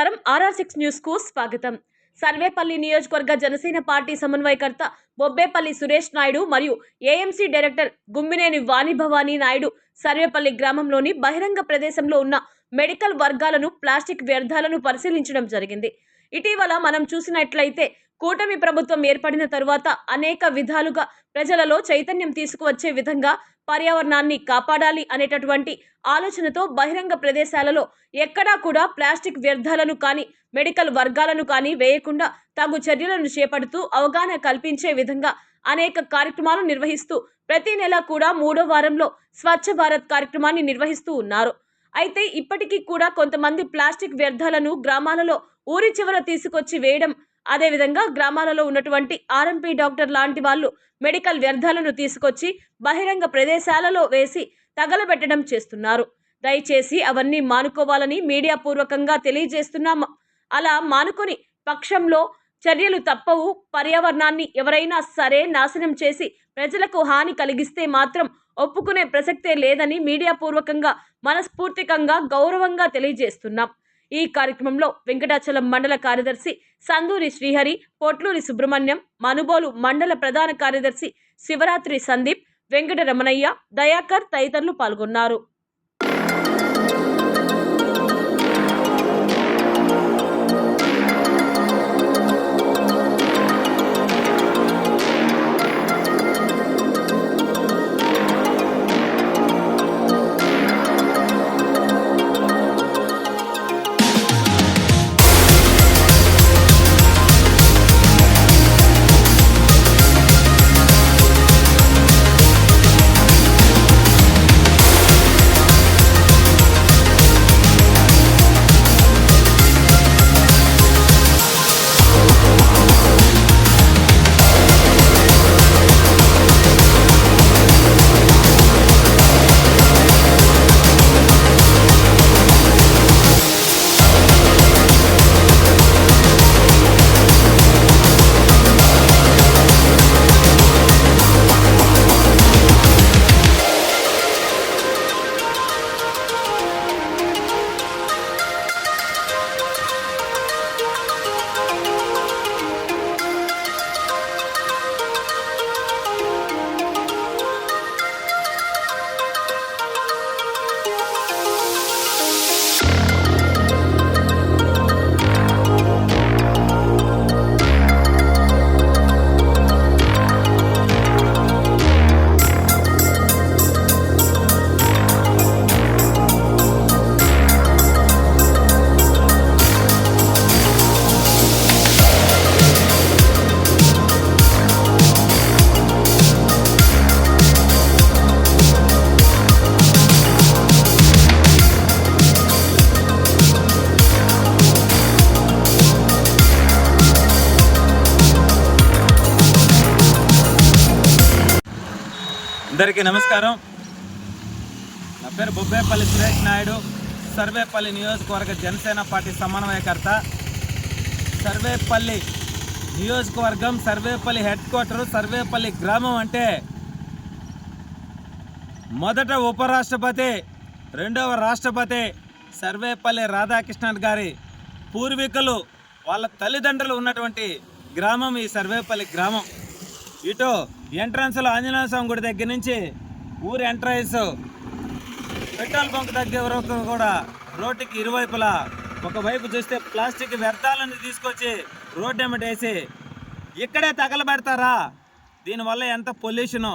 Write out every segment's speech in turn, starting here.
నమస్కారం RR6 news కు స్వాగతం. సర్వేపల్లి నియోజకవర్గ జనసేన పార్టీ సమన్వయకర్త బొబ్బేపల్లి సురేష్ నాయుడు మరియు AMC డైరెక్టర్ గుమ్మినేని వాణిభవాని నాయుడు సర్వేపల్లి గ్రామంలోని బహిరంగ ప్రదేశంలో ఉన్న మెడికల్ వర్గాలను ప్లాస్టిక్ వ్యర్థాలను పరిశీలించడం జరిగింది. ఇటీవల మనం చూసినట్లయితే కూటమి ప్రభుత్వం ఏర్పడిన తరువాత అనేక విధాలుగా ప్రజలలో చైతన్యం తీసుకువచ్చే విధంగా పర్యావరణాన్ని కాపాడాలి అనేటటువంటి ఆలోచనతో బహిరంగ ప్రదేశాలలో ఎక్కడా కూడా ప్లాస్టిక్ వ్యర్థాలను కానీ మెడికల్ వర్గాలను కానీ వేయకుండా తగు చర్యలను చేపడుతూ అవగాహన కల్పించే విధంగా అనేక కార్యక్రమాలు నిర్వహిస్తూ ప్రతి నెల కూడా 3వ వారంలో స్వచ్ఛ భారత్ కార్యక్రమాన్ని నిర్వహిస్తూ ఉన్నారు. అయితే ఇప్పటికీ కూడా కొంతమంది ప్లాస్టిక్ వ్యర్థాలను గ్రామాలలో ఊరి చివర తీసుకొచ్చి వేయడం, అదేవిధంగా గ్రామాలలో ఉన్నటువంటి RMP డాక్టర్ లాంటి వాళ్ళు మెడికల్ వ్యర్థాలను తీసుకొచ్చి బహిరంగ ప్రదేశాలలో వేసి తగలబెట్టడం చేస్తున్నారు. దయచేసి అవన్నీ మానుకోవాలని మీడియా పూర్వకంగా తెలియజేస్తున్నాం. అలా మానుకొని పక్షంలో చర్యలు తప్పవు. పర్యావరణాన్ని ఎవరైనా సరే నాశనం చేసి ప్రజలకు హాని కలిగిస్తే మాత్రం ఒప్పుకునే ప్రసక్తే లేదని మీడియా పూర్వకంగా మనస్ఫూర్తికంగా గౌరవంగా తెలియజేస్తున్నాం. ఈ కార్యక్రమంలో వెంకటాచలం మండల కార్యదర్శి సందూరి శ్రీహరి, పొట్లూరి సుబ్రహ్మణ్యం, మనుబోలు మండల ప్రధాన కార్యదర్శి శివరాత్రి సందీప్, వెంకట రమణయ్య, దయాకర్ తదితరులు పాల్గొన్నారు. అందరికీ నమస్కారం. నా పేరు బొబ్బేపల్లి సురేష్ నాయుడు, సర్వేపల్లి నియోజకవర్గ జనసేన పార్టీ సమన్వయకర్త. సర్వేపల్లి నియోజకవర్గం, సర్వేపల్లి హెడ్ క్వార్టర్, సర్వేపల్లి గ్రామం అంటే మొదట ఉపరాష్ట్రపతి, రెండవ రాష్ట్రపతి సర్వేపల్లి రాధాకృష్ణన్ గారి పూర్వీకులు, వాళ్ళ తల్లిదండ్రులు ఉన్నటువంటి గ్రామం ఈ సర్వేపల్లి గ్రామం. ఇటు ఎంట్రన్స్లో ఆంజనేయ స్వామి గుడి దగ్గర నుంచి ఊరి ఎంట్రన్స్ పెట్రోల్ బంక్ దగ్గర వరకు కూడా రోడ్డుకి ఇరువైపులా ఒకవైపు చూస్తే ప్లాస్టిక్ వ్యర్థాలను తీసుకొచ్చి రోడ్డు ఎమ్మటేసి ఇక్కడే తగలబెడతారా? దీనివల్ల ఎంత పొల్యూషనో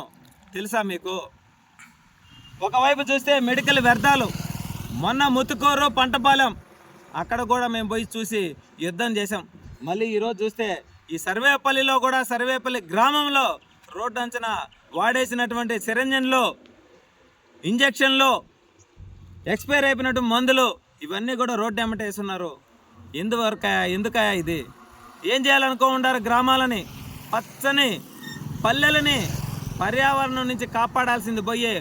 తెలుసా మీకు? ఒకవైపు చూస్తే మెడికల్ వ్యర్థాలు, మొన్న ముత్తుకూరు, పంటపాలెం అక్కడ కూడా మేము పోయి చూసి యుద్ధం చేసాం. మళ్ళీ ఈరోజు చూస్తే ఈ సర్వేపల్లిలో కూడా, సర్వేపల్లి గ్రామంలో రోడ్డు అంచనా వాడేసినటువంటి సిరంజన్లు, ఇంజక్షన్లు, ఎక్స్పైర్ అయిపోయినట్టు మందులు ఇవన్నీ కూడా రోడ్డు ఎమ్మటేస్తున్నారు. ఎందుకయా ఇది? ఏం చేయాలనుకో ఉండారు? గ్రామాలని, పచ్చని పల్లెలని పర్యావరణం నుంచి కాపాడాల్సింది పోయి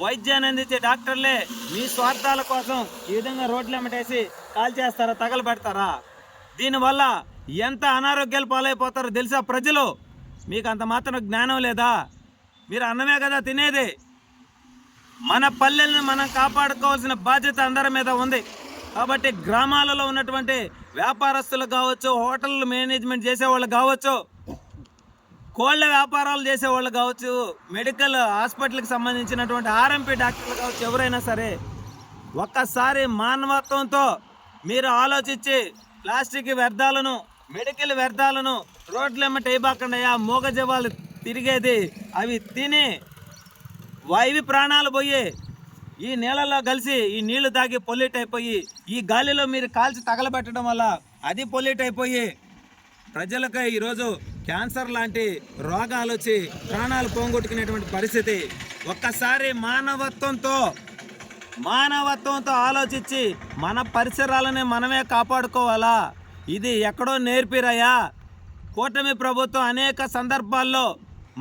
వైద్యాన్ని అందించే డాక్టర్లే మీ స్వార్థాల కోసం ఈ విధంగా రోడ్లు ఎమ్మటేసి కాల్ చేస్తారా, తగలబెడతారా? దీనివల్ల ఎంత అనారోగ్యాలు పాలైపోతారో తెలుసా ప్రజలు? మీకు అంత మాత్రం జ్ఞానం లేదా? మీరు అన్నమే కదా తినేది. మన పల్లెలను మనం కాపాడుకోవాల్సిన బాధ్యత అందరి మీద ఉంది. కాబట్టి గ్రామాలలో ఉన్నటువంటి వ్యాపారస్తులు కావచ్చు, హోటల్ మేనేజ్మెంట్ చేసేవాళ్ళు కావచ్చు, కోళ్ళ వ్యాపారాలు చేసేవాళ్ళు కావచ్చు, మెడికల్ హాస్పిటల్కి సంబంధించినటువంటి ఆర్ఎంపీ డాక్టర్లు కావచ్చు, ఎవరైనా సరే ఒక్కసారి మానవత్వంతో మీరు ఆలోచించి ప్లాస్టిక్ వ్యర్థాలను, మెడికల్ వ్యర్థాలను రోడ్లెమ్మట వేయబాకండియా. మూగజవాళ్ళు తిరిగేది అవి తిని ఇవి ప్రాణాలు పోయి ఈ నీళ్ళలో కలిసి ఈ నీళ్లు తాగి పొల్యూట్ అయిపోయి ఈ గాలిలో మీరు కాల్చి తగలబెట్టడం వల్ల అది పొల్యూట్ అయిపోయి ప్రజలకు ఈరోజు క్యాన్సర్ లాంటి రోగాలు వచ్చి ప్రాణాలు పోగొట్టుకునేటువంటి పరిస్థితి. ఒక్కసారి మానవత్వంతో ఆలోచించి మన పరిసరాలని మనమే కాపాడుకోవాలా. ఇది ఎక్కడో నేర్పిరయ్యా. కూటమి ప్రభుత్వం అనేక సందర్భాల్లో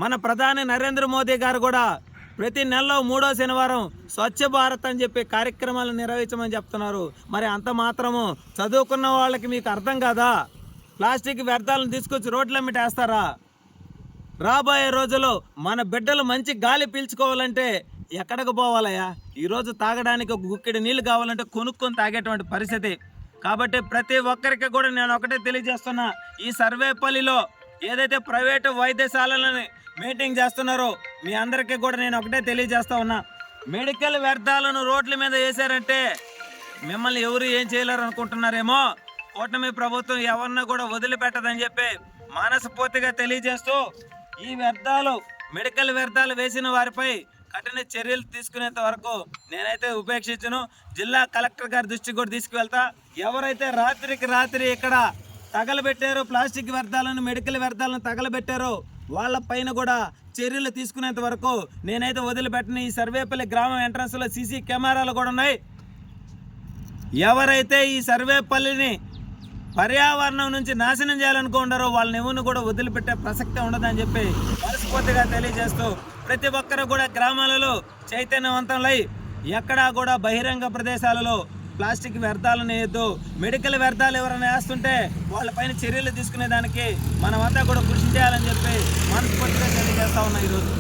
మన ప్రధాని నరేంద్ర మోదీ గారు కూడా ప్రతి నెలలో 3వ శనివారం స్వచ్ఛ భారత్ అని చెప్పి కార్యక్రమాలు నిర్వహించమని చెప్తున్నారు. మరి అంత మాత్రము చదువుకున్న వాళ్ళకి మీకు అర్థం కాదా? ప్లాస్టిక్ వ్యర్థాలను తీసుకొచ్చి రోడ్లమ్మట వేస్తారా? రాబోయే రోజుల్లో మన బిడ్డలు మంచి గాలి పీల్చుకోవాలంటే ఎక్కడికి పోవాలయ్యా? ఈరోజు తాగడానికి ఒక గుక్కెడు నీళ్ళు కావాలంటే కొనుక్కొని తాగేటువంటి పరిస్థితి. కాబట్టి ప్రతి ఒక్కరికి కూడా నేను ఒకటే తెలియజేస్తున్నా, ఈ సర్వేపల్లిలో ఏదైతే ప్రైవేటు వైద్యశాలలని మీటింగ్ చేస్తున్నారో మీ అందరికీ కూడా నేను ఒకటే తెలియజేస్తా ఉన్నా, మెడికల్ వ్యర్థాలను రోడ్ల మీద వేశారంటే మిమ్మల్ని ఎవరు ఏం చేయలేరు అనుకుంటున్నారేమో. కూటమి ప్రభుత్వం ఎవరిని కూడా వదిలిపెట్టదని చెప్పి మనస్ఫూర్తిగా తెలియజేస్తూ ఈ వ్యర్థాలు, మెడికల్ వ్యర్థాలు వేసిన వారిపై కఠిన చర్యలు తీసుకునేంత వరకు నేనైతే ఉపేక్షించను. జిల్లా కలెక్టర్ గారి దృష్టికి కూడా తీసుకువెళ్తా. ఎవరైతే రాత్రికి రాత్రి ఇక్కడ తగలబెట్టారో, ప్లాస్టిక్ వ్యర్థాలను, మెడికల్ వ్యర్థాలను తగలబెట్టారో వాళ్ళ పైన కూడా చర్యలు తీసుకునేంత వరకు నేనైతే వదిలిపెట్టను. ఈ సర్వేపల్లి గ్రామం ఎంట్రన్స్లో సీసీ కెమెరాలు కూడా ఉన్నాయి. ఎవరైతే ఈ సర్వేపల్లిని పర్యావరణం నుంచి నాశనం చేయాలనుకుంటారో వాళ్ళని ఎవరిని కూడా వదిలిపెట్టే ప్రసక్తే ఉండదని చెప్పి మనస్ఫూర్తిగా తెలియజేస్తూ ప్రతి ఒక్కరు కూడా గ్రామాలలో చైతన్యవంతంలై ఎక్కడా కూడా బహిరంగ ప్రదేశాలలో ప్లాస్టిక్ వ్యర్థాలను వేయద్దు. మెడికల్ వ్యర్థాలు ఎవరైనా వేస్తుంటే వాళ్ళపైన చర్యలు తీసుకునేదానికి మనమంతా కూడా కృషి చేయాలని చెప్పి మనస్ఫూర్తిగా తెలియజేస్తా ఉన్నాం ఈరోజు.